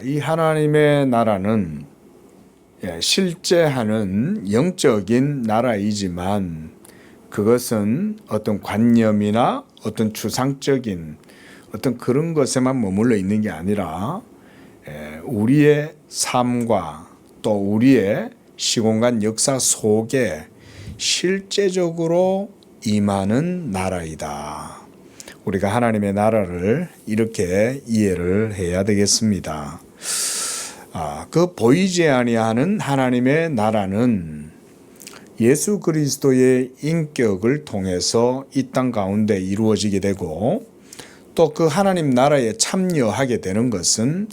이 하나님의 나라는 실제 하는 영적인 나라이지만 그것은 어떤 관념이나 어떤 추상적인 어떤 그런 것에만 머물러 있는 게 아니라 우리의 삶과 또 우리의 시공간 역사 속에 실제적으로 임하는 나라이다. 우리가 하나님의 나라를 이렇게 이해를 해야 되겠습니다. 그 보이지 아니하는 하나님의 나라는 예수 그리스도의 인격을 통해서 이 땅 가운데 이루어지게 되고 또 그 하나님 나라에 참여하게 되는 것은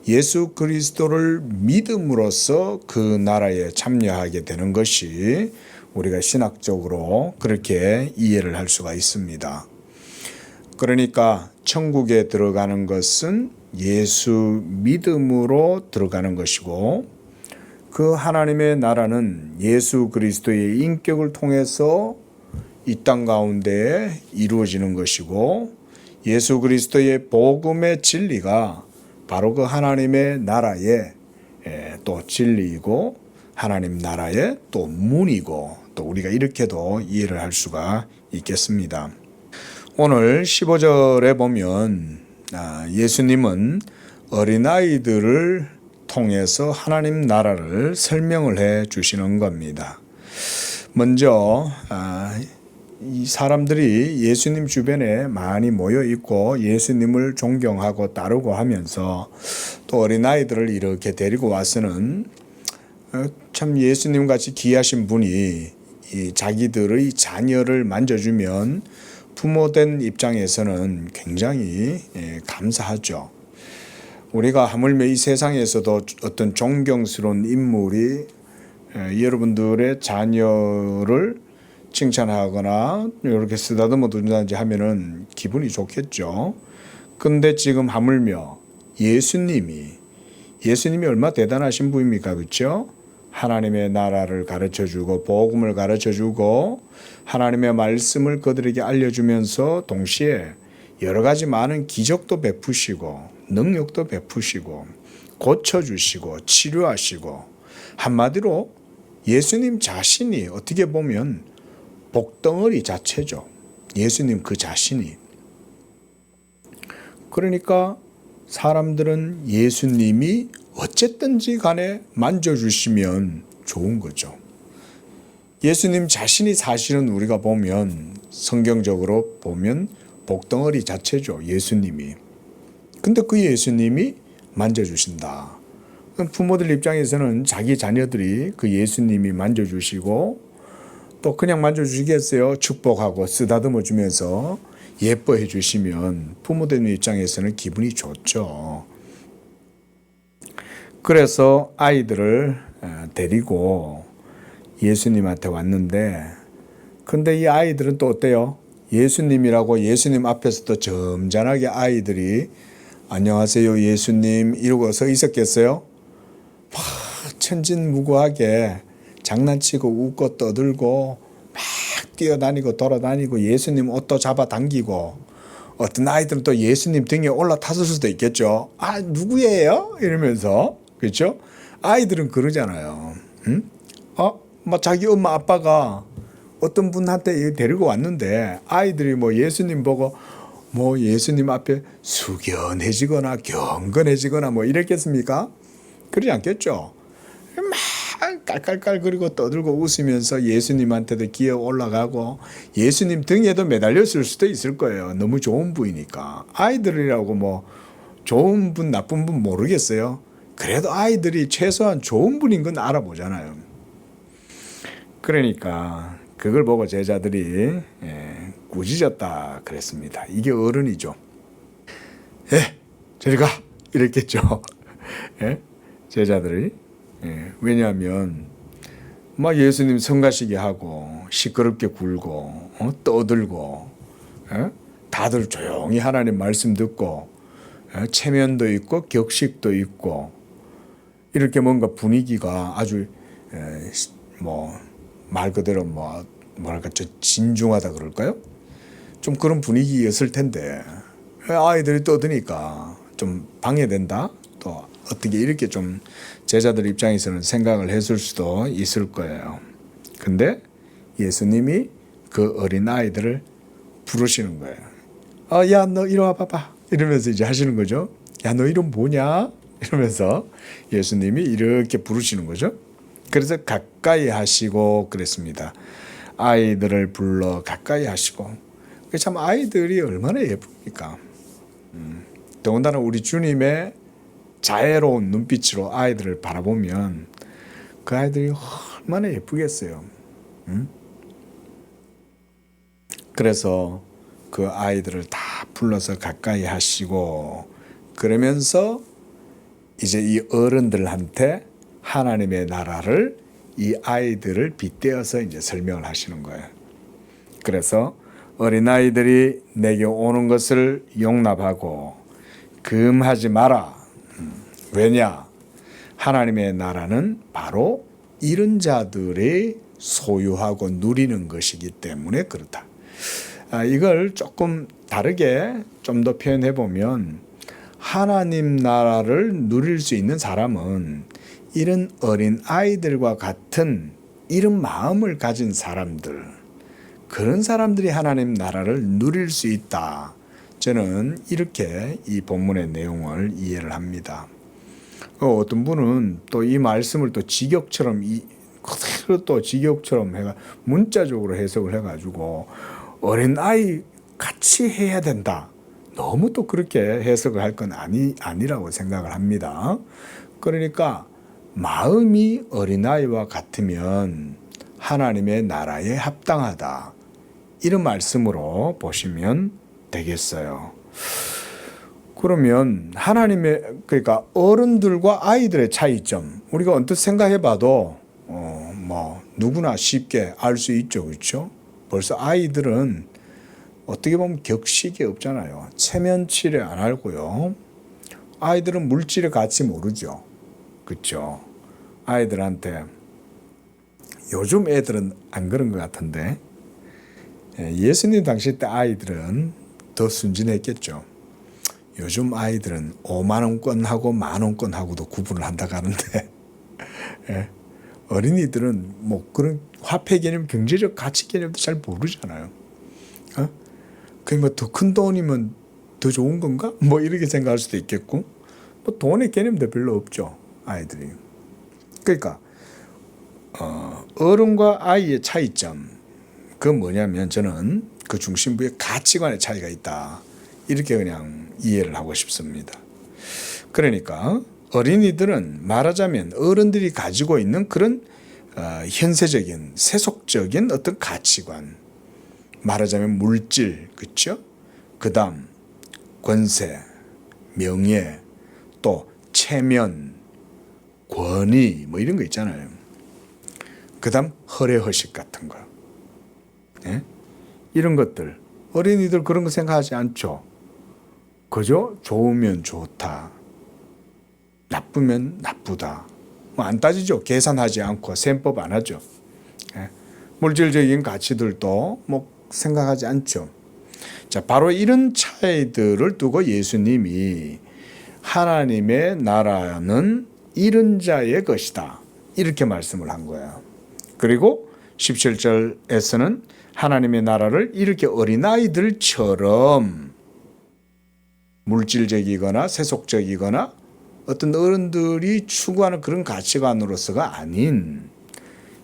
예수 그리스도를 믿음으로써 그 나라에 참여하게 되는 것이 우리가 신학적으로 그렇게 이해를 할 수가 있습니다. 그러니까 천국에 들어가는 것은 예수 믿음으로 들어가는 것이고 그 하나님의 나라는 예수 그리스도의 인격을 통해서 이 땅 가운데 이루어지는 것이고 예수 그리스도의 복음의 진리가 바로 그 하나님의 나라의 또 진리이고 하나님 나라의 또 문이고 또 우리가 이렇게도 이해를 할 수가 있겠습니다. 오늘 15절에 보면 예수님은 어린아이들을 통해서 하나님 나라를 설명을 해 주시는 겁니다. 먼저 이 사람들이 예수님 주변에 많이 모여 있고 예수님을 존경하고 따르고 하면서 또 어린아이들을 이렇게 데리고 와서는 참 예수님 같이 귀하신 분이 자기들의 자녀를 만져주면 부모된 입장에서는 굉장히 감사하죠. 우리가 하물며 이 세상에서도 어떤 존경스러운 인물이 여러분들의 자녀를 칭찬하거나 이렇게 쓰다듬어 준다든지 하면은 기분이 좋겠죠. 근데 지금 하물며 예수님이 얼마나 대단하신 분입니까? 그렇죠? 하나님의 나라를 가르쳐주고 복음을 가르쳐주고 하나님의 말씀을 그들에게 알려주면서 동시에 여러 가지 많은 기적도 베푸시고 능력도 베푸시고 고쳐주시고 치료하시고 한마디로 예수님 자신이 어떻게 보면 복덩어리 자체죠. 예수님 그 자신이. 그러니까 사람들은 예수님이 어쨌든지 간에 만져주시면 좋은 거죠. 예수님 자신이 사실은 우리가 보면 성경적으로 보면 복덩어리 자체죠. 예수님이. 근데 그 예수님이 만져주신다. 부모들 입장에서는 자기 자녀들이 그 예수님이 만져주시고 또 그냥 만져주시겠어요? 축복하고 쓰다듬어 주면서 예뻐해 주시면 부모들 입장에서는 기분이 좋죠. 그래서 아이들을 데리고 예수님한테 왔는데 근데 이 아이들은 또 어때요? 예수님이라고 예수님 앞에서도 점잖하게 아이들이 안녕하세요 예수님 이러고 서 있었겠어요? 막 천진무구하게 장난치고 웃고 떠들고 막 뛰어다니고 돌아다니고 예수님 옷도 잡아당기고 어떤 아이들은 또 예수님 등에 올라탔을 수도 있겠죠. 누구예요? 이러면서 그렇죠? 아이들은 그러잖아요. 응? 뭐 자기 엄마 아빠가 어떤 분한테 데리고 왔는데 아이들이 뭐 예수님 보고 뭐 예수님 앞에 숙연해지거나 경건해지거나 뭐 이랬겠습니까? 그러지 않겠죠. 막 깔깔깔거리고 떠들고 웃으면서 예수님한테도 기어 올라가고 예수님 등에도 매달렸을 수도 있을 거예요. 너무 좋은 분이니까. 아이들이라고 뭐 좋은 분 나쁜 분 모르겠어요. 그래도 아이들이 최소한 좋은 분인 건 알아보잖아요. 그러니까 그걸 보고 제자들이 꾸짖었다 그랬습니다. 이게 어른이죠. 저리 가 이랬겠죠. 제자들이. 왜냐하면 막 예수님 성가시게 하고 시끄럽게 굴고 떠들고 다들 조용히 하나님 말씀 듣고 체면도 있고 격식도 있고 이렇게 뭔가 분위기가 아주 뭐 말 그대로 뭐랄까 진중하다 그럴까요? 좀 그런 분위기였을 텐데 아이들이 떠드니까 좀 방해된다. 또 어떻게 이렇게 좀 제자들 입장에서는 생각을 했을 수도 있을 거예요. 근데 예수님이 그 어린아이들을 부르시는 거예요. 야, 너 이리 와 봐봐. 이러면서 이제 하시는 거죠. 야, 너 이름 뭐냐? 이러면서 예수님이 이렇게 부르시는 거죠. 그래서 가까이 하시고 그랬습니다. 아이들을 불러 가까이 하시고. 참 아이들이 얼마나 예쁩니까? 더군다나 우리 주님의 자애로운 눈빛으로 아이들을 바라보면 그 아이들이 얼마나 예쁘겠어요. 그래서 그 아이들을 다 불러서 가까이 하시고 그러면서 이제 이 어른들한테 하나님의 나라를 이 아이들을 빗대어서 이제 설명을 하시는 거예요. 그래서 어린아이들이 내게 오는 것을 용납하고 금하지 마라. 왜냐? 하나님의 나라는 바로 이런 자들이 소유하고 누리는 것이기 때문에 그렇다. 이걸 조금 다르게 좀 더 표현해 보면 하나님 나라를 누릴 수 있는 사람은 이런 어린 아이들과 같은 이런 마음을 가진 사람들, 그런 사람들이 하나님 나라를 누릴 수 있다. 저는 이렇게 이 본문의 내용을 이해를 합니다. 어떤 분은 또 이 말씀을 또 직역처럼 그대로 또 직역처럼 해가 문자적으로 해석을 해가지고 어린 아이 같이 해야 된다. 너무 또 그렇게 해석을 할 건 아니라고 생각을 합니다. 그러니까 마음이 어린아이와 같으면 하나님의 나라에 합당하다. 이런 말씀으로 보시면 되겠어요. 그러면 그러니까 어른들과 아이들의 차이점, 우리가 언뜻 생각해봐도 누구나 쉽게 알 수 있죠, 그렇죠? 벌써 아이들은 어떻게 보면 격식이 없잖아요. 체면치레 안 알고요. 아이들은 물질의 가치 모르죠, 그렇죠? 아이들한테 요즘 애들은 안 그런 것 같은데 예수님 당시 때 아이들은 더 순진했겠죠. 요즘 아이들은 5만 원권하고 만 원권하고도 구분을 한다고 하는데 어린이들은 뭐 그런 화폐 개념, 경제적 가치 개념도 잘 모르잖아요. 그러니까 더 큰 돈이면 더 좋은 건가? 뭐 이렇게 생각할 수도 있겠고, 뭐 돈의 개념도 별로 없죠, 아이들이. 그러니까 어른과 아이의 차이점, 그건 뭐냐면 저는 그 중심부에 가치관의 차이가 있다. 이렇게 그냥 이해를 하고 싶습니다. 그러니까 어린이들은 말하자면 어른들이 가지고 있는 그런 현세적인 세속적인 어떤 가치관, 말하자면 물질, 그렇죠? 그다음 권세, 명예, 또 체면, 권위 뭐 이런 거 있잖아요. 그다음 허례허식 같은 거, 네? 이런 것들 어린이들 그런 거 생각하지 않죠. 그죠? 좋으면 좋다, 나쁘면 나쁘다. 뭐 안 따지죠. 계산하지 않고 셈법 안 하죠. 물질적인 가치들도 뭐 생각하지 않죠. 자, 바로 이런 차이들을 두고 예수님이 하나님의 나라는 이런 자의 것이다. 이렇게 말씀을 한 거예요. 그리고 17절에서는 하나님의 나라를 이렇게 어린아이들처럼 물질적이거나 세속적이거나 어떤 어른들이 추구하는 그런 가치관으로서가 아닌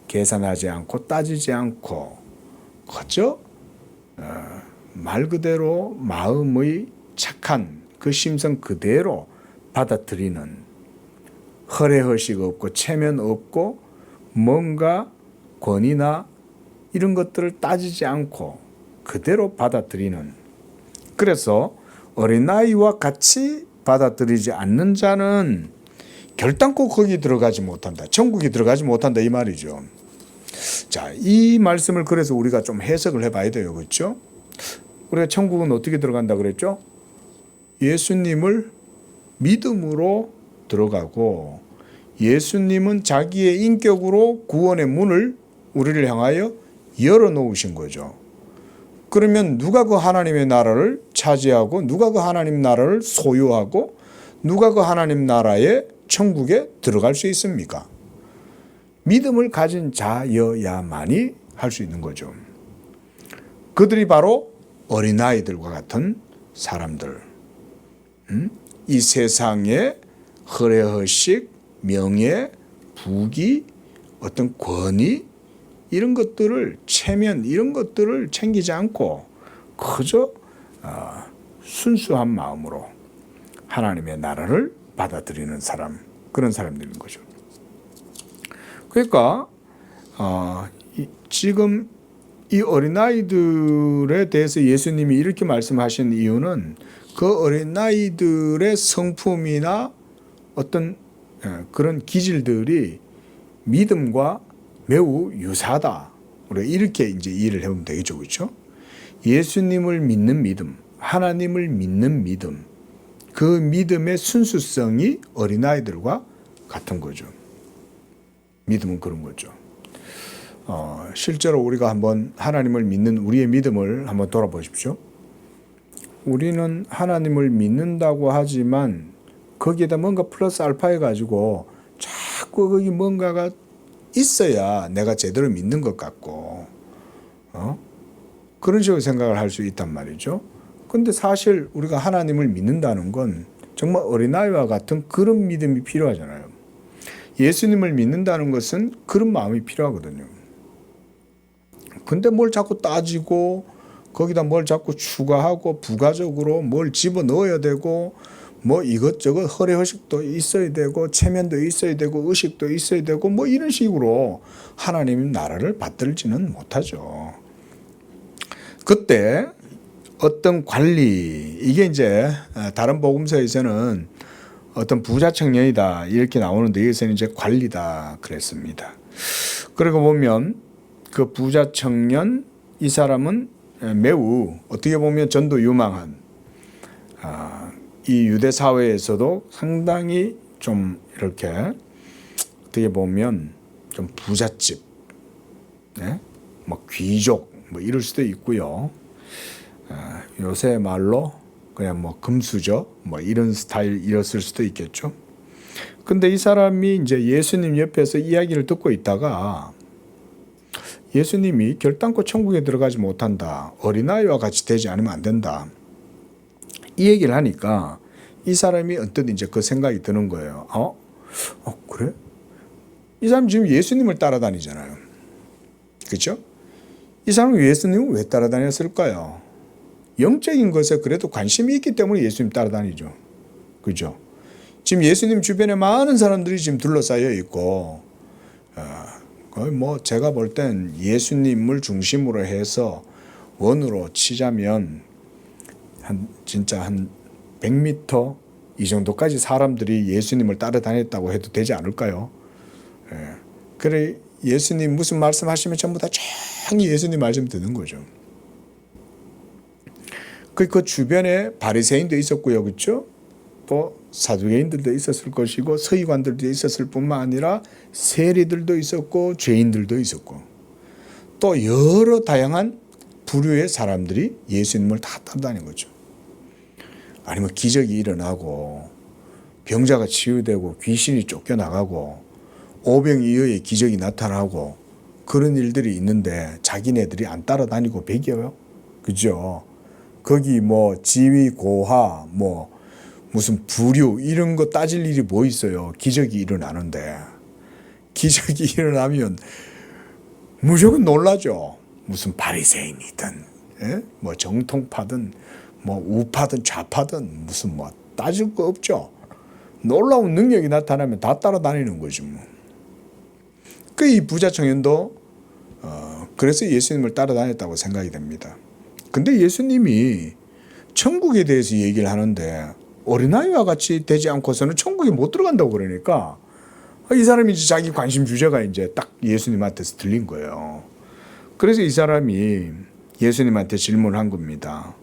계산하지 않고 따지지 않고 그저 말 그대로 마음의 착한 그 심성 그대로 받아들이는, 허례허식 없고 체면 없고 뭔가 권위나 이런 것들을 따지지 않고 그대로 받아들이는, 그래서 어린아이와 같이 받아들이지 않는 자는 결단코 거기 들어가지 못한다. 천국에 들어가지 못한다 이 말이죠. 자, 이 말씀을 그래서 우리가 좀 해석을 해봐야 돼요. 그렇죠? 우리가 천국은 어떻게 들어간다 그랬죠? 예수님을 믿음으로 들어가고 예수님은 자기의 인격으로 구원의 문을 우리를 향하여 열어놓으신 거죠. 그러면 누가 그 하나님의 나라를 차지하고 누가 그 하나님 나라를 소유하고 누가 그 하나님 나라의 천국에 들어갈 수 있습니까? 믿음을 가진 자여야만이 할 수 있는 거죠. 그들이 바로 어린아이들과 같은 사람들. 이 세상의 허례허식, 명예, 부귀, 어떤 권위 이런 것들을 체면 이런 것들을 챙기지 않고 그저 순수한 마음으로 하나님의 나라를 받아들이는 사람, 그런 사람들인 거죠. 그러니까 지금 이 어린아이들에 대해서 예수님이 이렇게 말씀하신 이유는 그 어린아이들의 성품이나 어떤 그런 기질들이 믿음과 매우 유사하다. 우리가 이렇게 이제 이해를 해보면 되겠죠. 그렇죠? 예수님을 믿는 믿음, 하나님을 믿는 믿음, 그 믿음의 순수성이 어린아이들과 같은 거죠. 믿음은 그런 거죠. 실제로 우리가 한번 하나님을 믿는 우리의 믿음을 한번 돌아보십시오. 우리는 하나님을 믿는다고 하지만 거기에다 뭔가 플러스 알파 해가지고 자꾸 거기 뭔가가 있어야 내가 제대로 믿는 것 같고 그런 식으로 생각을 할 수 있단 말이죠. 근데 사실 우리가 하나님을 믿는다는 건 정말 어린아이와 같은 그런 믿음이 필요하잖아요. 예수님을 믿는다는 것은 그런 마음이 필요하거든요. 근데 뭘 자꾸 따지고 거기다 뭘 자꾸 추가하고 부가적으로 뭘 집어넣어야 되고 뭐 이것저것 허례허식도 있어야 되고 체면도 있어야 되고 의식도 있어야 되고 뭐 이런 식으로 하나님 나라를 받들지는 못하죠. 그때 어떤 관리, 이게 이제 다른 복음서에서는 어떤 부자 청년이다 이렇게 나오는데 여기서는 이제 관리다 그랬습니다. 그리고 보면 그 부자 청년 이 사람은 매우 어떻게 보면 전도 유망한 이 유대 사회에서도 상당히 좀 이렇게 어떻게 보면 좀 부잣집, 네? 뭐 귀족 뭐 이럴 수도 있고요. 요새 말로 그냥 뭐 금수저 뭐 이런 스타일이었을 수도 있겠죠. 근데 이 사람이 이제 예수님 옆에서 이야기를 듣고 있다가 예수님이 결단코 천국에 들어가지 못한다. 어린아이와 같이 되지 않으면 안 된다. 이 얘기를 하니까 이 사람이 언뜻 이제 그 생각이 드는 거예요. 그래? 이 사람 지금 예수님을 따라다니잖아요. 그렇죠? 이 사람은 예수님을 왜 따라다녔을까요? 영적인 것에 그래도 관심이 있기 때문에 예수님 따라다니죠. 그죠? 지금 예수님 주변에 많은 사람들이 지금 둘러싸여 있고, 거의 뭐 제가 볼 땐 예수님을 중심으로 해서 원으로 치자면 진짜 한 100m 이 정도까지 사람들이 예수님을 따라다녔다고 해도 되지 않을까요? 그래 예수님 무슨 말씀하시면 전부 다 쫙 예수님 말씀 듣는 거죠. 그 주변에 바리새인도 있었고요, 그렇죠? 또 사두개인들도 있었을 것이고 서기관들도 있었을 뿐만 아니라 세리들도 있었고 죄인들도 있었고 또 여러 다양한 부류의 사람들이 예수님을 다 따라다닌 거죠. 아니면 기적이 일어나고 병자가 치유되고 귀신이 쫓겨나가고 오병이어의 기적이 나타나고 그런 일들이 있는데 자기네들이 안 따라다니고 배겨요. 그죠? 거기 뭐 지위 고하 뭐 무슨 부류 이런 거 따질 일이 뭐 있어요. 기적이 일어나는데 기적이 일어나면 무조건 놀라죠. 무슨 바리새인이든 뭐 정통파든 뭐 우파든 좌파든 무슨 뭐 따질 거 없죠. 놀라운 능력이 나타나면 다 따라다니는 거지 뭐. 그 이 부자 청년도 그래서 예수님을 따라다녔다고 생각이 됩니다. 근데 예수님이 천국에 대해서 얘기를 하는데 어린아이와 같이 되지 않고서는 천국에 못 들어간다고 그러니까 이 사람이 이제 자기 관심 주제가 이제 딱 예수님한테서 들린 거예요. 그래서 이 사람이 예수님한테 질문을 한 겁니다.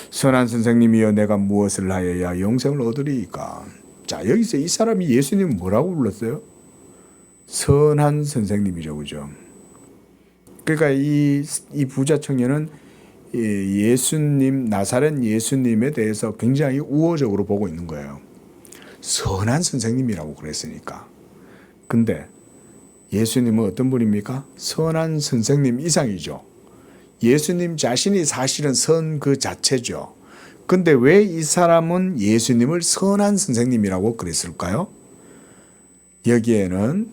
선한 선생님이여 내가 무엇을 하여야 영생을 얻으리이까? 자, 여기서 이 사람이 예수님 뭐라고 불렀어요? 선한 선생님이죠. 그죠? 그러니까 이 부자 청년은 예수님, 나사렛 예수님에 대해서 굉장히 우호적으로 보고 있는 거예요. 선한 선생님이라고 그랬으니까. 근데 예수님은 어떤 분입니까? 선한 선생님 이상이죠. 예수님 자신이 사실은 선 그 자체죠. 근데 왜 이 사람은 예수님을 선한 선생님이라고 그랬을까요? 여기에는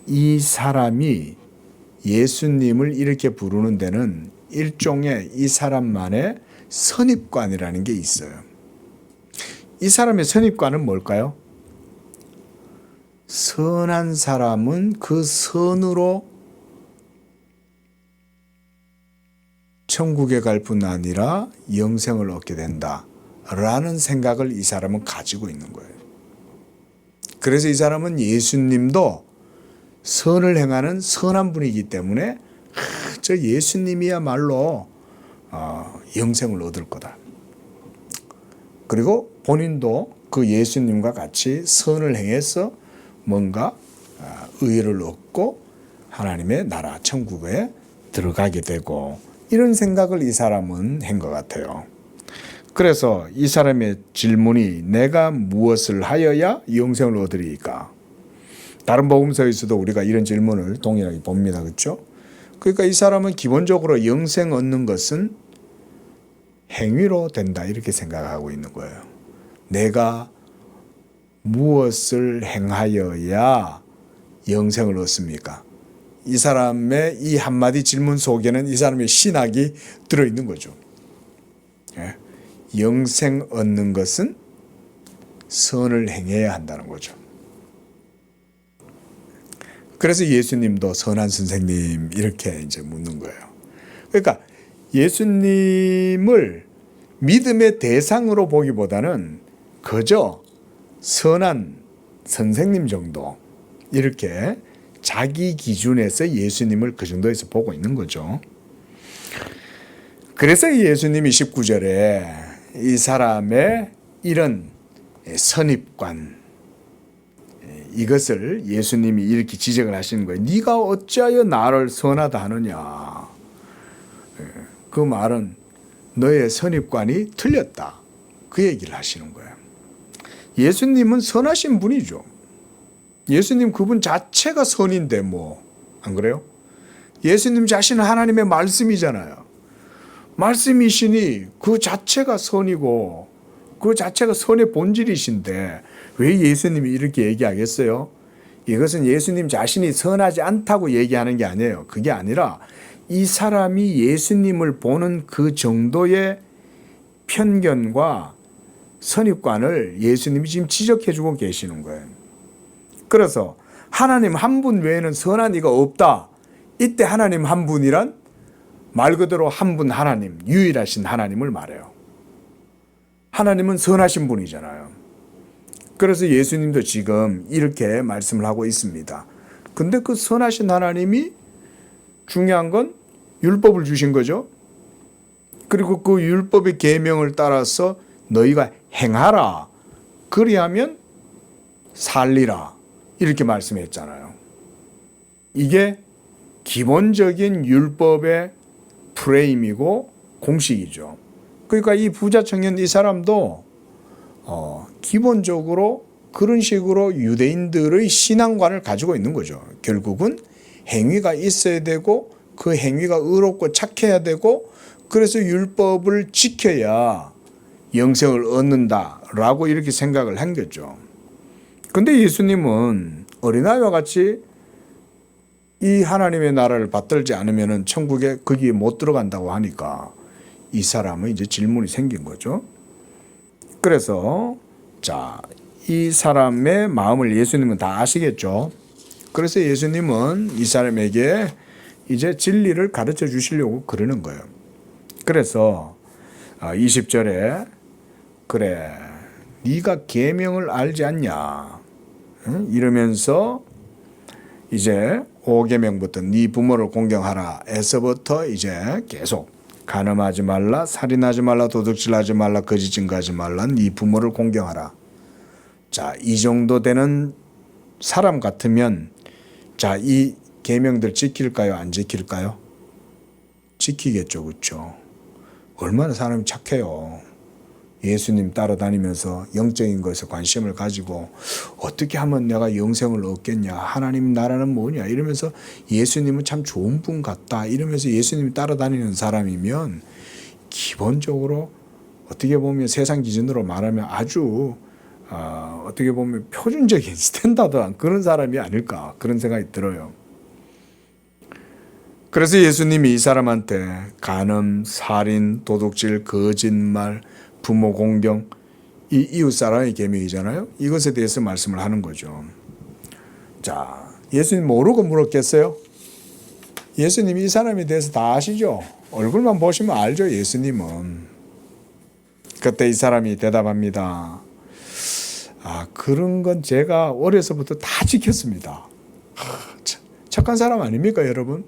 이 사람이 예수님을 이렇게 부르는 데는 일종의 이 사람만의 선입관이라는 게 있어요. 이 사람의 선입관은 뭘까요? 선한 사람은 그 선으로 천국에 갈 뿐 아니라 영생을 얻게 된다라는 생각을 이 사람은 가지고 있는 거예요. 그래서 이 사람은 예수님도 선을 행하는 선한 분이기 때문에 저 예수님이야말로 영생을 얻을 거다. 그리고 본인도 그 예수님과 같이 선을 행해서 뭔가 의를 얻고 하나님의 나라 천국에 들어가게 되고 이런 생각을 이 사람은 한 것 같아요. 그래서 이 사람의 질문이 내가 무엇을 하여야 영생을 얻으리까? 다른 복음서에서도 우리가 이런 질문을 동일하게 봅니다. 그렇죠? 그러니까 이 사람은 기본적으로 영생 얻는 것은 행위로 된다 이렇게 생각하고 있는 거예요. 내가 무엇을 행하여야 영생을 얻습니까? 이 사람의 이 한마디 질문 속에는 이 사람의 신학이 들어있는 거죠. 영생 얻는 것은 선을 행해야 한다는 거죠. 그래서 예수님도 선한 선생님 이렇게 이제 묻는 거예요. 그러니까 예수님을 믿음의 대상으로 보기보다는 그저 선한 선생님 정도 이렇게 자기 기준에서 예수님을 그 정도에서 보고 있는 거죠. 그래서 예수님이 19절에 이 사람의 이런 선입관 이것을 예수님이 이렇게 지적을 하시는 거예요. 네가 어찌하여 나를 선하다 하느냐. 그 말은 너의 선입관이 틀렸다. 그 얘기를 하시는 거예요. 예수님은 선하신 분이죠. 예수님 그분 자체가 선인데 뭐 안 그래요? 예수님 자신은 하나님의 말씀이잖아요. 말씀이시니 그 자체가 선이고 그 자체가 선의 본질이신데 왜 예수님이 이렇게 얘기하겠어요? 이것은 예수님 자신이 선하지 않다고 얘기하는 게 아니에요. 그게 아니라 이 사람이 예수님을 보는 그 정도의 편견과 선입관을 예수님이 지금 지적해주고 계시는 거예요. 그래서 하나님 한 분 외에는 선한 이가 없다. 이때 하나님 한 분이란 말 그대로 한 분 하나님, 유일하신 하나님을 말해요. 하나님은 선하신 분이잖아요. 그래서 예수님도 지금 이렇게 말씀을 하고 있습니다. 근데 그 선하신 하나님이 중요한 건 율법을 주신 거죠. 그리고 그 율법의 계명을 따라서 너희가 행하라. 그리하면 살리라. 이렇게 말씀했잖아요. 이게 기본적인 율법의 프레임이고 공식이죠. 그러니까 이 부자 청년 이 사람도 기본적으로 그런 식으로 유대인들의 신앙관을 가지고 있는 거죠. 결국은 행위가 있어야 되고 그 행위가 의롭고 착해야 되고 그래서 율법을 지켜야 영생을 얻는다라고 이렇게 생각을 한 거죠. 근데 예수님은 어린아이와 같이 이 하나님의 나라를 받들지 않으면 천국에 거기에 못 들어간다고 하니까 이 사람은 이제 질문이 생긴 거죠. 그래서 이 사람의 마음을 예수님은 다 아시겠죠. 그래서 예수님은 이 사람에게 이제 진리를 가르쳐 주시려고 그러는 거예요. 그래서 20절에 그래 네가 계명을 알지 않냐 이러면서 이제 5계명부터 네 부모를 공경하라 에서부터 이제 계속 간음하지 말라, 살인하지 말라, 도둑질하지 말라, 거짓 증거하지 말라, 네 부모를 공경하라. 이 정도 되는 사람 같으면 이 계명들 지킬까요? 안 예수님 따라다니면서 영적인 것에 관심을 가지고 어떻게 하면 내가 영생을 얻겠냐, 하나님 나라는 뭐냐 이러면서 예수님은 참 좋은 분 같다 이러면서 예수님 따라다니는 사람이면 기본적으로 어떻게 보면 세상 기준으로 말하면 아주 어떻게 보면 표준적인 스탠다드한 그런 사람이 아닐까 그런 생각이 들어요. 그래서 예수님이 이 사람한테 간음, 살인, 도둑질, 거짓말, 부모 공경, 이 이웃사랑의 계명이잖아요. 이것에 대해서 말씀을 하는 거죠. 자, 예수님 모르고 물었겠어요? 예수님이 이 사람에 대해서 다 아시죠? 얼굴만 보시면 알죠, 예수님은. 그때 이 사람이 대답합니다. 그런 건 제가 어려서부터 다 지켰습니다. 착한 사람 아닙니까, 여러분?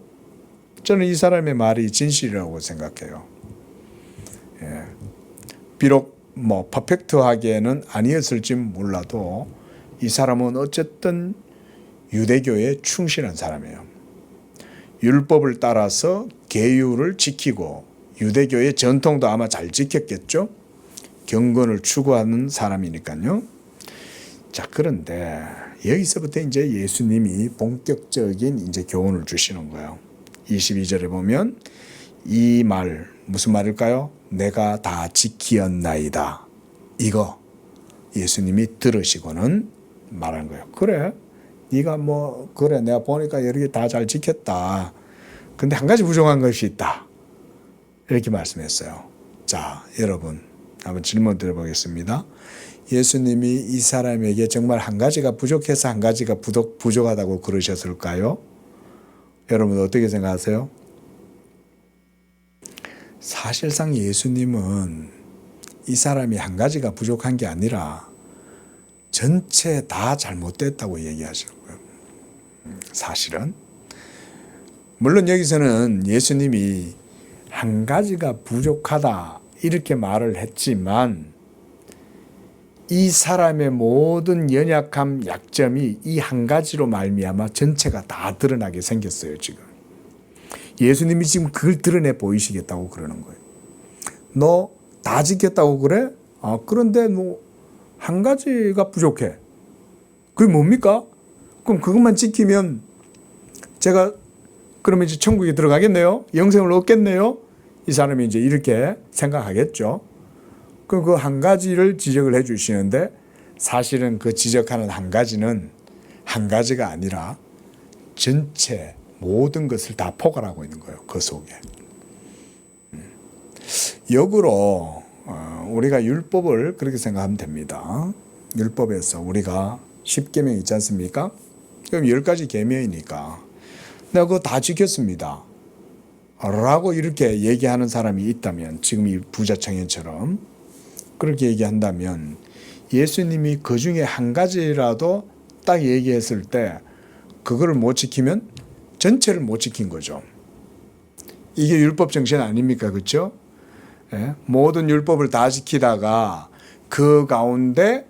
저는 이 사람의 말이 진실이라고 생각해요. 예. 비록 퍼펙트하게는 아니었을지 몰라도 이 사람은 어쨌든 유대교에 충실한 사람이에요. 율법을 따라서 계율을 지키고 유대교의 전통도 아마 잘 지켰겠죠. 경건을 추구하는 사람이니까요. 자, 그런데 여기서부터 이제 예수님이 본격적인 이제 교훈을 주시는 거예요. 22절에 보면 이 말 무슨 말일까요? 내가 다 지키었나이다. 이거 예수님이 들으시고는 말한 거예요. 그래, 네가 그래 내가 보니까 여러 개 다 잘 지켰다. 근데 한 가지 부족한 것이 있다. 이렇게 말씀했어요. 자, 여러분 한번 질문 드려보겠습니다. 예수님이 이 사람에게 정말 한 가지가 부족해서 한 가지가 부족하다고 그러셨을까요? 여러분 어떻게 생각하세요? 사실상 예수님은 이 사람이 한 가지가 부족한 게 아니라 전체 다 잘못됐다고 얘기하시는 거예요. 사실은. 물론 여기서는 예수님이 한 가지가 부족하다 이렇게 말을 했지만 이 사람의 모든 연약함, 약점이 이 한 가지로 말미암아 전체가 다 드러나게 생겼어요, 지금. 예수님이 지금 그걸 드러내 보이시겠다고 그러는 거예요. 너 다 지켰다고 그래? 그런데 한 가지가 부족해. 그게 뭡니까? 그럼 그것만 지키면 제가 그러면 이제 천국에 들어가겠네요? 영생을 얻겠네요? 이 사람이 이제 이렇게 생각하겠죠. 그럼 그 한 가지를 지적을 해 주시는데 사실은 그 지적하는 한 가지는 한 가지가 아니라 전체 모든 것을 다 포괄하고 있는 거예요. 그 속에. 역으로 우리가 율법을 그렇게 생각하면 됩니다. 율법에서 우리가 10계명 있지 않습니까? 그럼 10가지 계명이니까 내가 그거 다 지켰습니다. 라고 이렇게 얘기하는 사람이 있다면 지금 이 부자 청년처럼 그렇게 얘기한다면 예수님이 그 중에 한 가지라도 딱 얘기했을 때 그거를 못 지키면 전체를 못 지킨 거죠. 이게 율법 정신 아닙니까? 그렇죠? 예? 모든 율법을 다 지키다가 그 가운데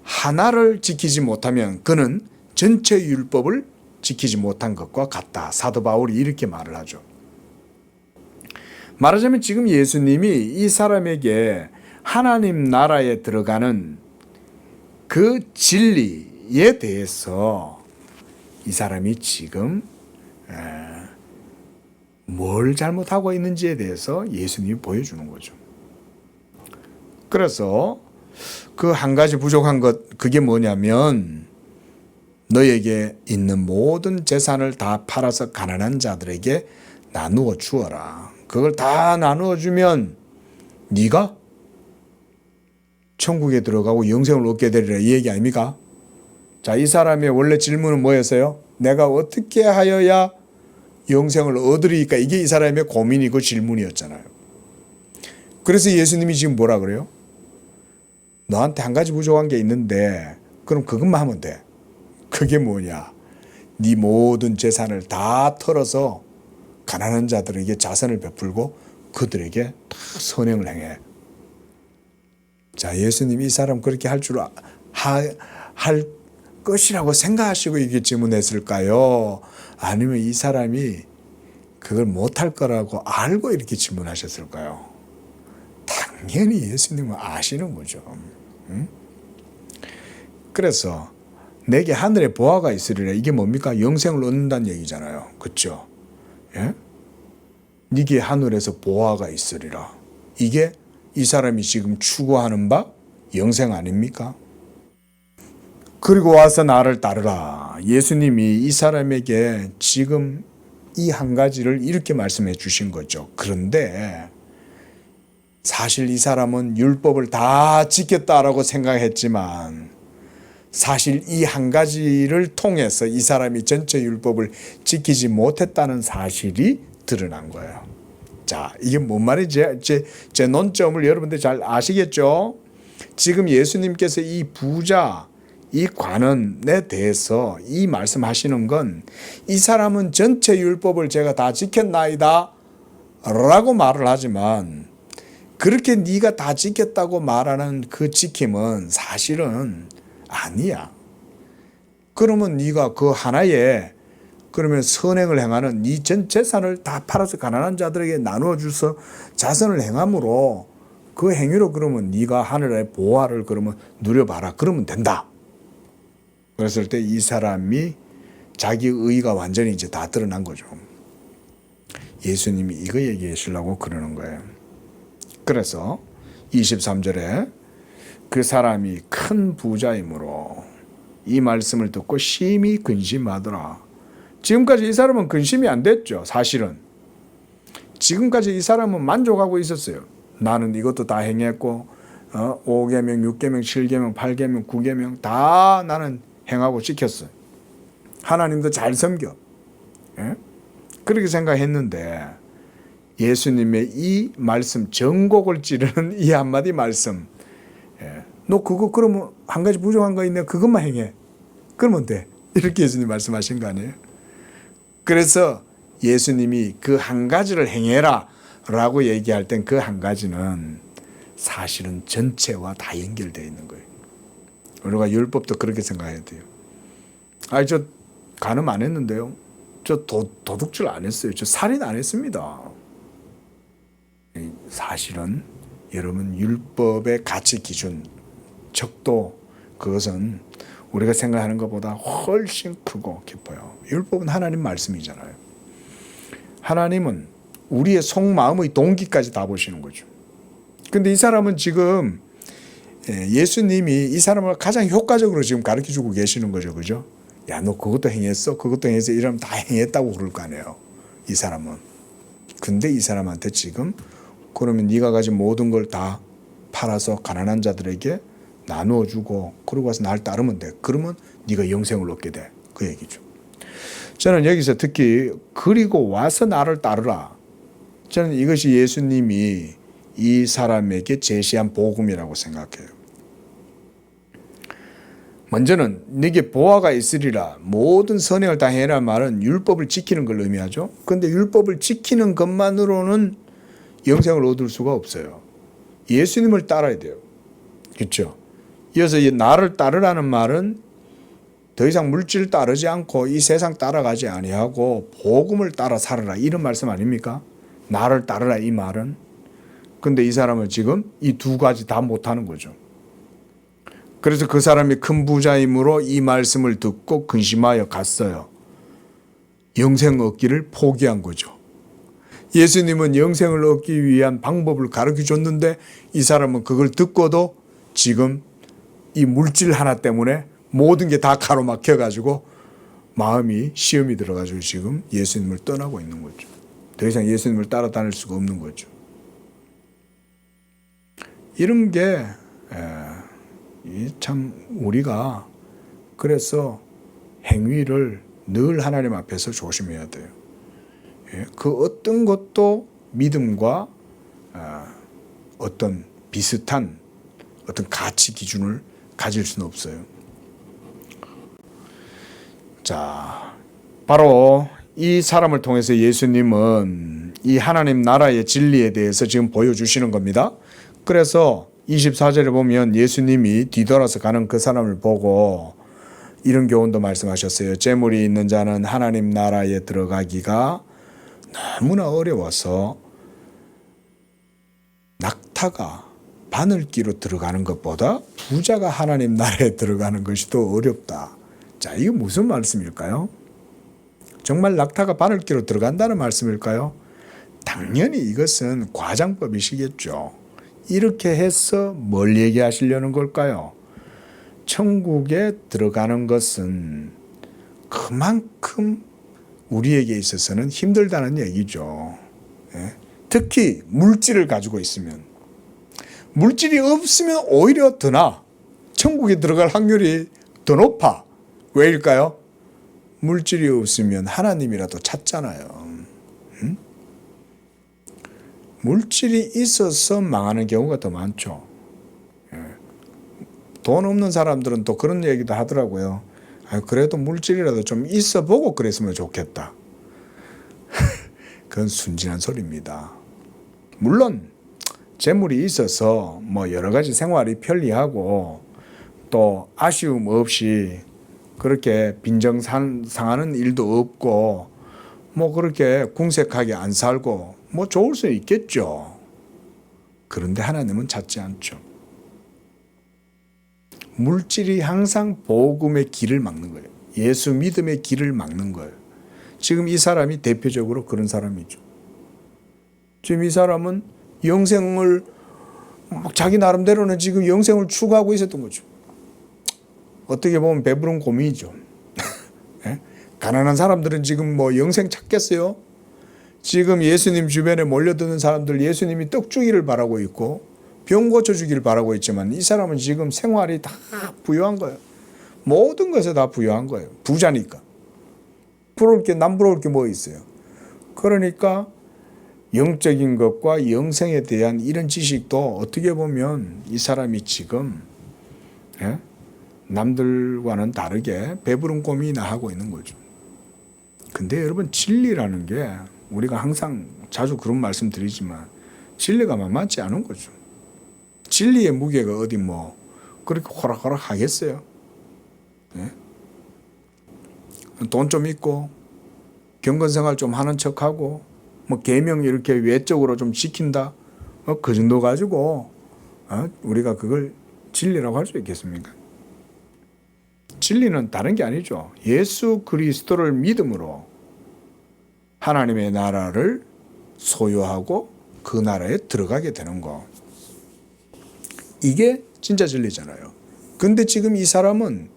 하나를 지키지 못하면 그는 전체 율법을 지키지 못한 것과 같다. 사도 바울이 이렇게 말을 하죠. 말하자면 지금 예수님이 이 사람에게 하나님 나라에 들어가는 그 진리에 대해서 이 사람이 지금 뭘 잘못하고 있는지에 대해서 예수님이 보여주는 거죠. 그래서 그 한 가지 부족한 것 그게 뭐냐면 너에게 있는 모든 재산을 다 팔아서 가난한 자들에게 나누어 주어라. 그걸 다 나누어 주면 네가 천국에 들어가고 영생을 얻게 되리라 이 얘기 아닙니까? 자, 이 사람의 원래 질문은 뭐였어요? 내가 어떻게 하여야 영생을 얻으리까? 이게 이 사람의 고민이고 질문이었잖아요. 그래서 예수님이 지금 뭐라 그래요? 너한테 한 가지 부족한 게 있는데 그럼 그것만 하면 돼. 그게 뭐냐? 네 모든 재산을 다 털어서 가난한 자들에게 자선을 베풀고 그들에게 다 선행을 행해. 자, 예수님이 이 사람 그렇게 할 것이라고 생각하시고 이게 질문했을까요? 아니면 이 사람이 그걸 못할 거라고 알고 이렇게 질문하셨을까요? 당연히 예수님은 아시는 거죠. 응? 그래서 내게 하늘에 보화가 있으리라. 이게 뭡니까? 영생을 얻는다는 얘기잖아요. 그렇죠? 예? 네게 하늘에서 보화가 있으리라. 이게 이 사람이 지금 추구하는 바 영생 아닙니까? 그리고 와서 나를 따르라. 예수님이 이 사람에게 지금 이 한 가지를 이렇게 말씀해 주신 거죠. 그런데 사실 이 사람은 율법을 다 지켰다라고 생각했지만 사실 이 한 가지를 통해서 이 사람이 전체 율법을 지키지 못했다는 사실이 드러난 거예요. 자, 이게 뭔 말인지 제 논점을 여러분들 잘 아시겠죠? 지금 예수님께서 이 부자, 이 관원에 대해서 이 말씀하시는 건 이 사람은 전체 율법을 제가 다 지켰나이다 라고 말을 하지만 그렇게 네가 다 지켰다고 말하는 그 지킴은 사실은 아니야. 그러면 네가 그 하나에 그러면 선행을 행하는 네 전 재산을 다 팔아서 가난한 자들에게 나누어 줘서 자선을 행함으로 그 행위로 그러면 네가 하늘의 보화를 그러면 누려봐라. 그러면 된다. 그랬을 때 이 사람이 자기 의의가 완전히 이제 다 드러난 거죠. 예수님이 이거 얘기하시려고 그러는 거예요. 그래서 23절에 그 사람이 큰 부자이므로 이 말씀을 듣고 심히 근심하더라. 지금까지 이 사람은 근심이 안 됐죠. 사실은. 지금까지 이 사람은 만족하고 있었어요. 나는 이것도 다 행했고 5계명, 6계명, 7계명, 8계명, 9계명 다 나는 행하고 지켰어요. 하나님도 잘 섬겨. 예? 그렇게 생각했는데 예수님의 이 말씀, 전곡을 찌르는 이 한마디 말씀, 너 그거 그러면 한 가지 부족한 거 있네. 그것만 행해. 그러면 돼. 이렇게 예수님 말씀하신 거 아니에요? 그래서 예수님이 그 한 가지를 행해라 라고 얘기할 땐 그 한 가지는 사실은 전체와 다 연결되어 있는 거예요. 우리가 율법도 그렇게 생각해야 돼요. 아니, 저 간음 안 했는데요. 저 도둑질 안 했어요. 저 살인 안 했습니다. 사실은 여러분 율법의 가치 기준, 척도, 그것은 우리가 생각하는 것보다 훨씬 크고 깊어요. 율법은 하나님 말씀이잖아요. 하나님은 우리의 속마음의 동기까지 다 보시는 거죠. 근데 이 사람은 지금 예수님이 이 사람을 가장 효과적으로 지금 가르쳐주고 계시는 거죠. 그죠? 야, 너 그것도 행했어? 그것도 행했어? 이러면 다 행했다고 그럴 거 아니에요. 이 사람은. 근데 이 사람한테 지금 그러면 네가 가진 모든 걸 다 팔아서 가난한 자들에게 나누어 주고 그러고 와서 날 따르면 돼. 그러면 네가 영생을 얻게 돼. 그 얘기죠. 저는 여기서 특히 그리고 와서 나를 따르라. 저는 이것이 예수님이 이 사람에게 제시한 복음이라고 생각해요. 먼저는 네게 보화가 있으리라. 모든 선행을 다 해라 말은 율법을 지키는 걸 의미하죠. 그런데 율법을 지키는 것만으로는 영생을 얻을 수가 없어요. 예수님을 따라야 돼요. 그렇죠? 이어서 이 나를 따르라는 말은 더 이상 물질을 따르지 않고 이 세상 따라가지 아니하고 복음을 따라 살아라. 이런 말씀 아닙니까? 나를 따르라 이 말은. 근데 이 사람은 지금 이 두 가지 다 못하는 거죠. 그래서 그 사람이 큰 부자이므로 이 말씀을 듣고 근심하여 갔어요. 영생 얻기를 포기한 거죠. 예수님은 영생을 얻기 위한 방법을 가르쳐 줬는데 이 사람은 그걸 듣고도 지금 이 물질 하나 때문에 모든 게 다 가로막혀 가지고 마음이 시험이 들어 가지고 지금 예수님을 떠나고 있는 거죠. 더 이상 예수님을 따라다닐 수가 없는 거죠. 이런 게 참 우리가 그래서 행위를 늘 하나님 앞에서 조심해야 돼요. 그 어떤 것도 믿음과 어떤 비슷한 어떤 가치 기준을 가질 수는 없어요. 자, 바로 이 사람을 통해서 예수님은 이 하나님 나라의 진리에 대해서 지금 보여주시는 겁니다. 그래서 24절에 보면 예수님이 뒤돌아서 가는 그 사람을 보고 이런 교훈도 말씀하셨어요. 재물이 있는 자는 하나님 나라에 들어가기가 너무나 어려워서 낙타가 바늘기로 들어가는 것보다 부자가 하나님 나라에 들어가는 것이 더 어렵다. 자, 이게 무슨 말씀일까요? 정말 낙타가 바늘기로 들어간다는 말씀일까요? 당연히 이것은 과장법이시겠죠. 이렇게 해서 뭘 얘기하시려는 걸까요? 천국에 들어가는 것은 그만큼 우리에게 있어서는 힘들다는 얘기죠. 특히 물질을 가지고 있으면. 물질이 없으면 오히려 더 나아. 천국에 들어갈 확률이 더 높아. 왜일까요? 물질이 없으면 하나님이라도 찾잖아요. 물질이 있어서 망하는 경우가 더 많죠. 돈 없는 사람들은 또 그런 얘기도 하더라고요. 그래도 물질이라도 좀 있어 보고 그랬으면 좋겠다. 그건 순진한 소리입니다. 물론 재물이 있어서 뭐 여러 가지 생활이 편리하고 또 아쉬움 없이 그렇게 빈정상하는 일도 없고 뭐 그렇게 궁색하게 안 살고 뭐 좋을 수 있겠죠. 그런데 하나님은 찾지 않죠. 물질이 항상 복음의 길을 막는 거예요. 예수 믿음의 길을 막는 거예요. 지금 이 사람이 대표적으로 그런 사람이죠. 지금 이 사람은 영생을 자기 나름대로는 지금 영생을 추구하고 있었던 거죠. 어떻게 보면 배부른 고민이죠. 가난한 사람들은 지금 뭐 영생 찾겠어요? 지금 예수님 주변에 몰려드는 사람들 예수님이 떡 주기를 바라고 있고 병 고쳐주기를 바라고 있지만 이 사람은 지금 생활이 다 부유한 거예요. 모든 것에 다 부유한 거예요. 부자니까. 남부러울 게 뭐 있어요. 그러니까 영적인 것과 영생에 대한 이런 지식도 어떻게 보면 이 사람이 지금 남들과는 다르게 배부른 고민이나 하고 있는 거죠. 근데 여러분 진리라는 게 우리가 항상 자주 그런 말씀 드리지만 진리가 만만치 않은 거죠. 진리의 무게가 어디 뭐 그렇게 호락호락 하겠어요? 돈 좀 있고 경건생활 좀 하는 척하고 뭐 계명 이렇게 외적으로 좀 지킨다 그 정도 가지고 우리가 그걸 진리라고 할 수 있겠습니까? 진리는 다른 게 아니죠. 예수 그리스도를 믿음으로 하나님의 나라를 소유하고 그 나라에 들어가게 되는 거. 이게 진짜 진리잖아요. 근데 지금 이 사람은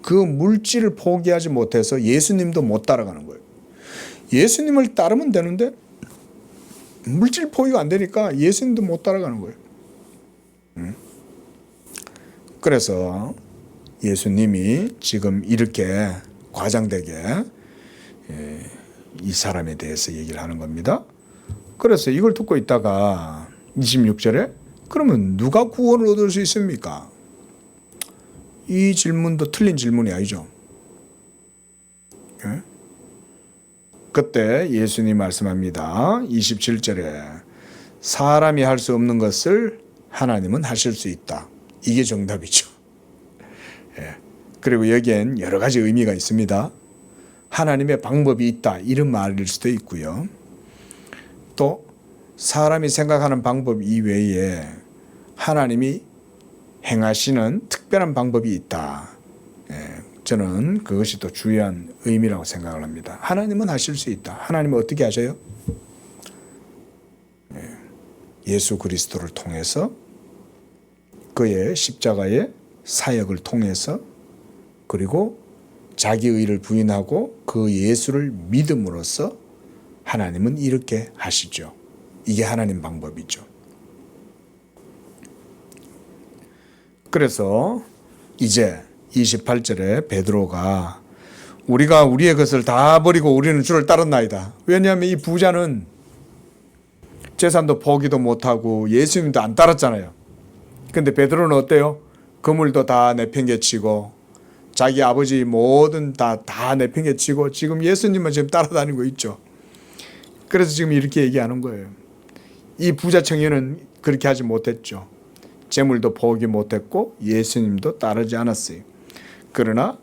그 물질을 포기하지 못해서 예수님도 못 따라가는 거예요. 예수님을 따르면 되는데 물질 포기가 안 되니까 예수님도 못 따라가는 거예요. 그래서 예수님이 지금 이렇게 과장되게 이 사람에 대해서 얘기를 하는 겁니다. 그래서 이걸 듣고 있다가 26절에 그러면 누가 구원을 얻을 수 있습니까? 이 질문도 틀린 질문이 아니죠. 그때 예수님 말씀합니다. 27절에 사람이 할 수 없는 것을 하나님은 하실 수 있다. 이게 정답이죠. 그리고 여기엔 여러 가지 의미가 있습니다. 하나님의 방법이 있다. 이런 말일 수도 있고요. 또 사람이 생각하는 방법 이외에 하나님이 행하시는 특별한 방법이 있다. 저는 그것이 또 중요한 의미라고 생각을 합니다. 하나님은 하실 수 있다. 하나님은 어떻게 하셔요? 예수 그리스도를 통해서 그의 십자가의 사역을 통해서 그리고 자기 의를 부인하고 그 예수를 믿음으로써 하나님은 이렇게 하시죠. 이게 하나님 방법이죠. 그래서 이제 28절에 베드로가 우리가 우리의 것을 다 버리고 우리는 주를 따랐나이다. 왜냐하면 이 부자는 재산도 포기도 못하고 예수님도 안 따랐잖아요. 근데 베드로는 어때요? 그물도 다 내팽개치고 자기 아버지 모든 다 내팽개치고 지금 예수님만 지금 따라다니고 있죠. 그래서 지금 이렇게 얘기하는 거예요. 이 부자 청년은 그렇게 하지 못했죠. 재물도 포기 못했고 예수님도 따르지 않았어요. 그러나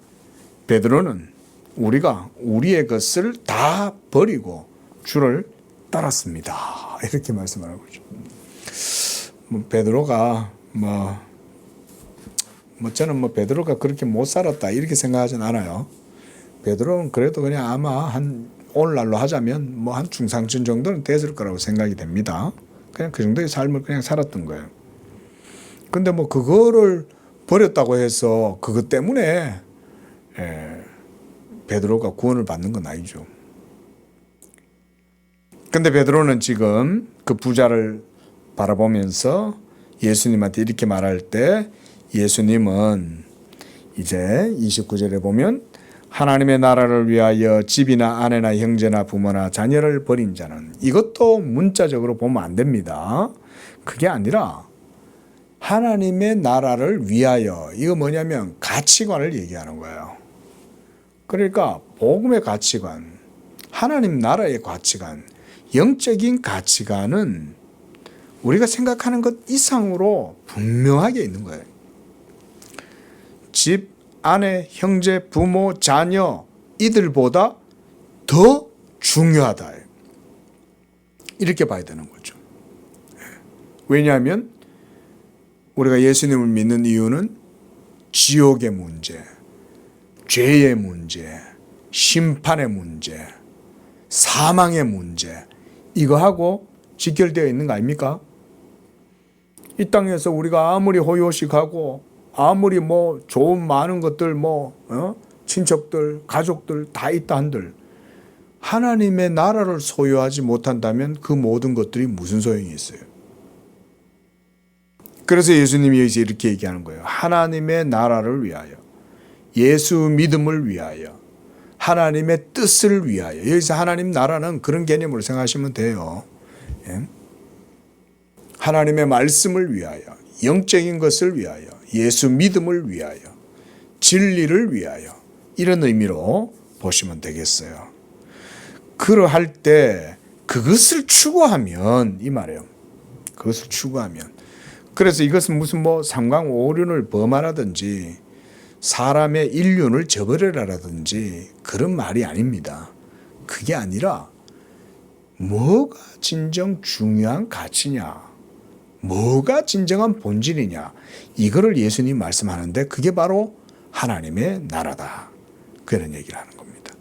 베드로는 우리가 우리의 것을 다 버리고 주를 따랐습니다. 이렇게 말씀하는 거죠. 베드로가 저는 베드로가 그렇게 못 살았다 이렇게 생각하진 않아요. 베드로는 그래도 그냥 아마 한 오늘날로 하자면 한 중상층 정도는 됐을 거라고 생각이 됩니다. 그냥 그 정도의 삶을 그냥 살았던 거예요. 근데 그거를 버렸다고 해서 그것 때문에 베드로가 구원을 받는 건 아니죠. 근데 베드로는 지금 그 부자를 바라보면서 예수님한테 이렇게 말할 때 예수님은 이제 29절에 보면 하나님의 나라를 위하여 집이나 아내나 형제나 부모나 자녀를 버린 자는, 이것도 문자적으로 보면 안 됩니다. 그게 아니라 하나님의 나라를 위하여, 이거 뭐냐면 가치관을 얘기하는 거예요. 그러니까 복음의 가치관, 하나님 나라의 가치관, 영적인 가치관은 우리가 생각하는 것 이상으로 분명하게 있는 거예요. 집, 아내, 형제, 부모, 자녀, 이들보다 더 중요하다. 이렇게 봐야 되는 거죠. 왜냐하면 우리가 예수님을 믿는 이유는 지옥의 문제, 죄의 문제, 심판의 문제, 사망의 문제, 이거하고 직결되어 있는 거 아닙니까? 이 땅에서 우리가 아무리 호요식하고 아무리 좋은 많은 것들 친척들, 가족들 다 있다 한들 하나님의 나라를 소유하지 못한다면 그 모든 것들이 무슨 소용이 있어요? 그래서 예수님이 여기서 이렇게 얘기하는 거예요. 하나님의 나라를 위하여, 예수 믿음을 위하여, 하나님의 뜻을 위하여. 여기서 하나님 나라는 그런 개념으로 생각하시면 돼요. 하나님의 말씀을 위하여, 영적인 것을 위하여, 예수 믿음을 위하여, 진리를 위하여, 이런 의미로 보시면 되겠어요. 그러할 때 그것을 추구하면, 이 말이에요. 그것을 추구하면. 그래서 이것은 무슨 삼강오륜을 범하라든지 사람의 인륜을 저버려라든지 그런 말이 아닙니다. 그게 아니라 뭐가 진정 중요한 가치냐, 뭐가 진정한 본질이냐, 이거를 예수님 말씀하는데 그게 바로 하나님의 나라다, 그런 얘기를 하는 겁니다.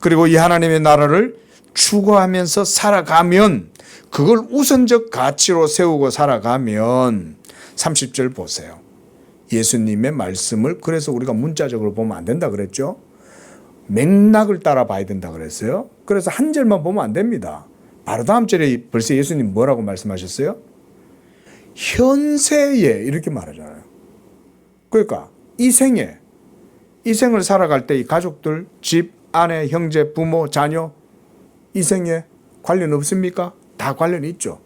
그리고 이 하나님의 나라를 추구하면서 살아가면, 그걸 우선적 가치로 세우고 살아가면 30절 보세요. 예수님의 말씀을, 그래서 우리가 문자적으로 보면 안 된다 그랬죠. 맥락을 따라 봐야 된다 그랬어요. 그래서 한 절만 보면 안 됩니다. 바로 다음 절에 벌써 예수님 뭐라고 말씀하셨어요? 현세에, 이렇게 말하잖아요. 그러니까 이 생에, 이 생을 살아갈 때 이 가족들, 집, 아내, 형제, 부모, 자녀, 이 생에 관련 없습니까? 다 관련이 있죠.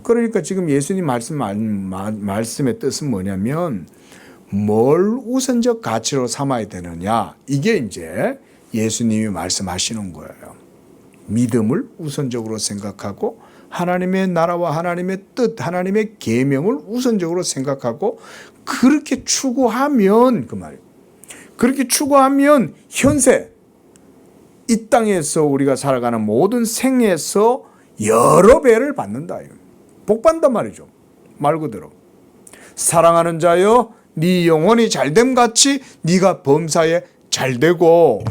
그러니까 지금 예수님 말씀의 뜻은 뭐냐면 뭘 우선적 가치로 삼아야 되느냐, 이게 이제 예수님이 말씀하시는 거예요. 믿음을 우선적으로 생각하고 하나님의 나라와 하나님의 뜻, 하나님의 계명을 우선적으로 생각하고 그렇게 추구하면, 그 말이에요. 그렇게 추구하면 현세, 이 땅에서 우리가 살아가는 모든 생에서 여러 배를 받는다. 복 받는단 말이죠. 말 그대로. 사랑하는 자여, 네 영혼이 잘됨 같이 네가 범사에 잘되고.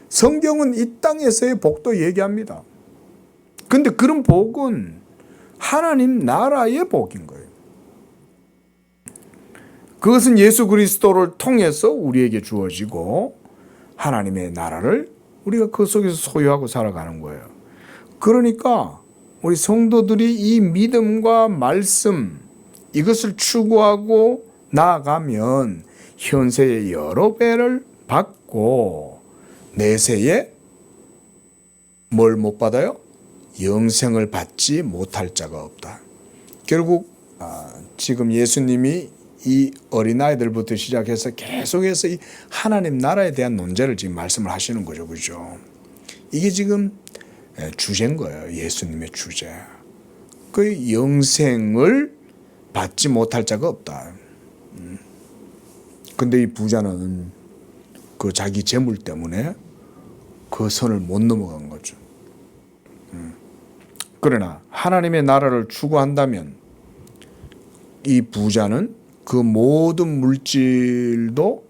성경은 이 땅에서의 복도 얘기합니다. 근데 그런 복은 하나님 나라의 복인 거예요. 그것은 예수 그리스도를 통해서 우리에게 주어지고 하나님의 나라를 우리가 그 속에서 소유하고 살아가는 거예요. 그러니까 우리 성도들이 이 믿음과 말씀, 이것을 추구하고 나아가면 현세에 여러 배를 받고 내세에 뭘 못 받아요? 영생을 받지 못할 자가 없다. 결국 지금 예수님이 이 어린아이들부터 시작해서 계속해서 이 하나님 나라에 대한 논제를 지금 말씀을 하시는 거죠. 그죠? 이게 지금 주제인 거예요. 예수님의 주제. 그 영생을 받지 못할 자가 없다. 근데 이 부자는 그 자기 재물 때문에 그 선을 못 넘어간 거죠. 그러나 하나님의 나라를 추구한다면 이 부자는 그 모든 물질도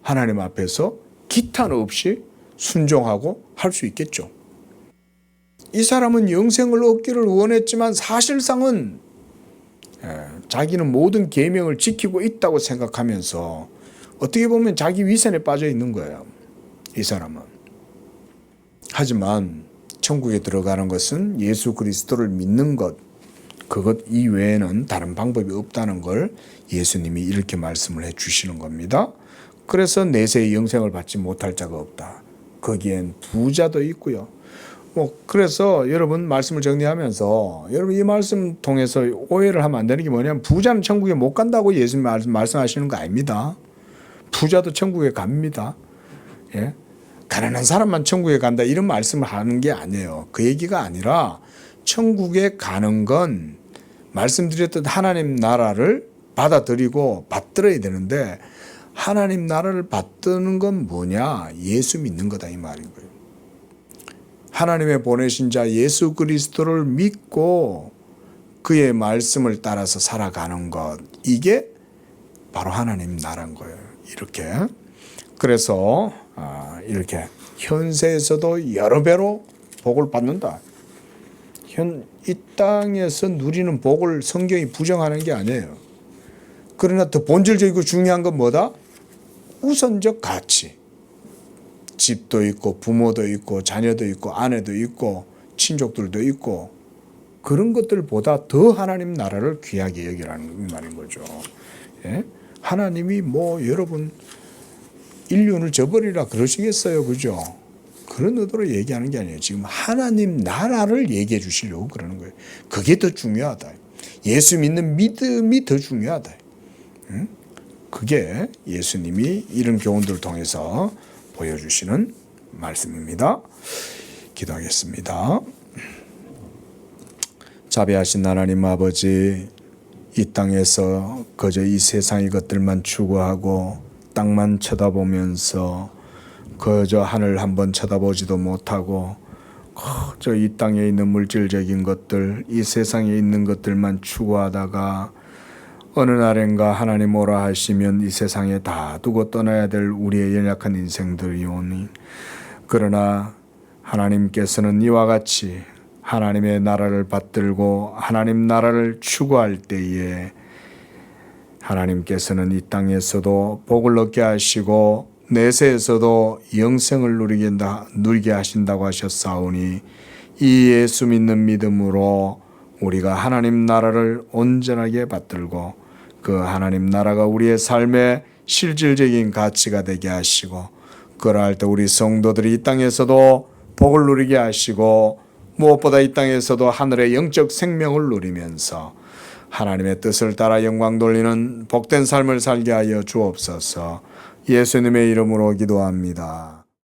하나님 앞에서 기탄 없이 순종하고 할 수 있겠죠. 이 사람은 영생을 얻기를 원했지만 사실상은 자기는 모든 계명을 지키고 있다고 생각하면서 어떻게 보면 자기 위선에 빠져 있는 거예요. 이 사람은. 하지만 천국에 들어가는 것은 예수 그리스도를 믿는 것, 그것 이외에는 다른 방법이 없다는 걸 예수님이 이렇게 말씀을 해 주시는 겁니다. 그래서 내세의 영생을 받지 못할 자가 없다. 거기엔 부자도 있고요. 그래서 여러분 말씀을 정리하면서 여러분 이 말씀 통해서 오해를 하면 안 되는 게 뭐냐면 부자는 천국에 못 간다고 예수님 말씀하시는 거 아닙니다. 부자도 천국에 갑니다. 예? 가난한 사람만 천국에 간다 이런 말씀을 하는 게 아니에요. 그 얘기가 아니라 천국에 가는 건 말씀드렸던 하나님 나라를 받아들이고 받들어야 되는데 하나님 나라를 받드는 건 뭐냐? 예수 믿는 거다 이 말인 거예요. 하나님의 보내신 자 예수 그리스도를 믿고 그의 말씀을 따라서 살아가는 것, 이게 바로 하나님 나라인 거예요. 이렇게. 그래서 이렇게 현세에서도 여러 배로 복을 받는다. 이 땅에서 누리는 복을 성경이 부정하는 게 아니에요. 그러나 더 본질적이고 중요한 건 뭐다? 우선적 가치. 집도 있고 부모도 있고 자녀도 있고 아내도 있고 친족들도 있고 그런 것들보다 더 하나님 나라를 귀하게 여기라는 말인 거죠. 예? 하나님이 여러분 인륜을 저버리라 그러시겠어요, 그죠? 그런 의도로 얘기하는 게 아니에요. 지금 하나님 나라를 얘기해 주시려고 그러는 거예요. 그게 더 중요하다. 예수 믿는 믿음이 더 중요하다. 응? 그게 예수님이 이런 교훈들을 통해서 보여주시는 말씀입니다. 기도하겠습니다. 자비하신 하나님 아버지, 이 땅에서 그저 이 세상의 것들만 추구하고 땅만 쳐다보면서 그저 하늘 한번 쳐다보지도 못하고 그저 이 땅에 있는 물질적인 것들, 이 세상에 있는 것들만 추구하다가 어느 날인가 하나님 오라 하시면 이 세상에 다 두고 떠나야 될 우리의 연약한 인생들이 오니, 그러나 하나님께서는 이와 같이 하나님의 나라를 받들고 하나님 나라를 추구할 때에 하나님께서는 이 땅에서도 복을 얻게 하시고 내세에서도 영생을 누리게 하신다고 하셨사오니, 이 예수 믿는 믿음으로 우리가 하나님 나라를 온전하게 받들고 그 하나님 나라가 우리의 삶의 실질적인 가치가 되게 하시고, 그러할 때 우리 성도들이 이 땅에서도 복을 누리게 하시고 무엇보다 이 땅에서도 하늘의 영적 생명을 누리면서 하나님의 뜻을 따라 영광 돌리는 복된 삶을 살게 하여 주옵소서. 예수님의 이름으로 기도합니다.